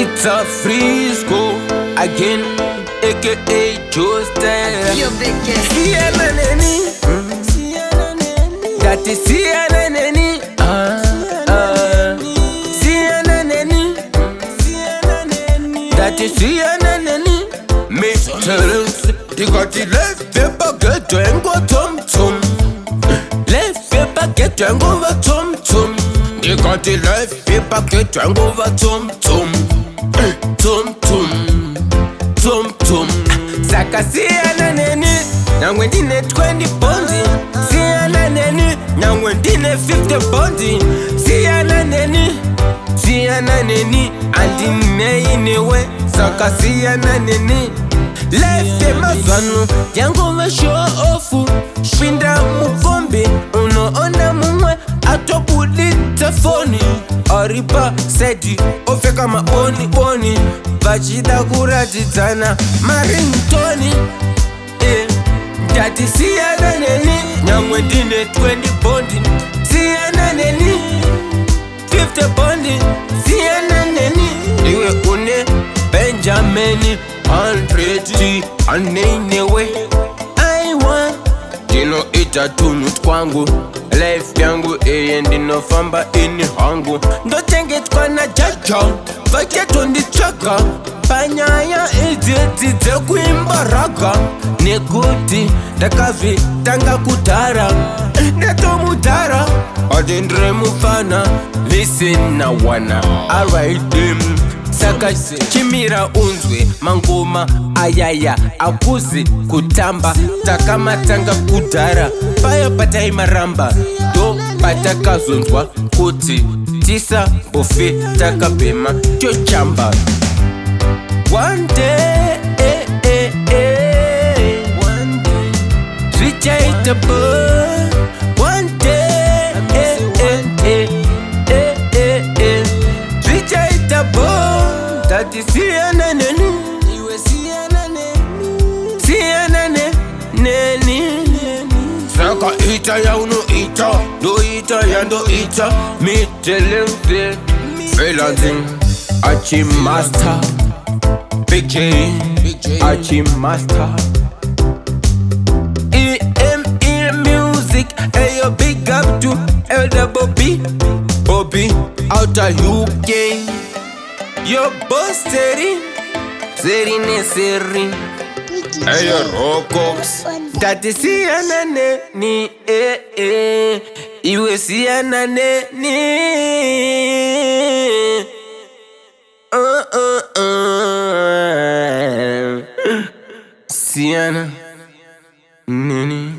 It's a Frisco again, aka Joestar. Siana neni, that is Siana neni. Siana neni, that is Siana neni. Me tell us, they got the left paper get and go tum tum. Left paper get and go over tum tum. They got the left paper get and go over tum tum. Tum tum, tum tum. Saka siana neni, nangwe ndine 20 pondi. Siana neni, nangwe ndine 50 pondi. Siana neni, andine inewe. Saka siana neni. Life mazwano, yango ve show off. Pinda mufombi, unoona mumwe atobulita foni. Oripa sedi, ofeka maoni boni. Vachida kuratidzana maringtoni. Ndati siyana neni, nyangwe ndine 20 pondi. Siyana neni, 50 pondi. Siyana neni, iwe une Benjamini 100 anenewe. I want dino ita tunut kwangu. Life yangu ndino famba ini hangu. Ndotengetwa na jaja, vaketo ndichaka. Panyaya idze kuimba raga. Nekuti takavi tanga kutara. Neto mutara adendre mufana. Listen na wana Riddim. Saka chimira unzwe mangoma ayaya akuzi kutamba takama tanga kudara paya patai maramba do pataka zonzwa kuti tisa bofe takabema chochamba. One day one day reachable. One day reachable. That is Siana neni, iwe Siana neni, Siana neni. Saka ita ya uno ita, do ita ya do ita. Me telente, feeling Achi Master, Big J, Achi Master. EME music, ayo big up to Elder Bobby, out of UK. Yo boss Seri ne Seri. Ayo Rocox. Tati Siana neni, iwe Siana neni. Siana neni.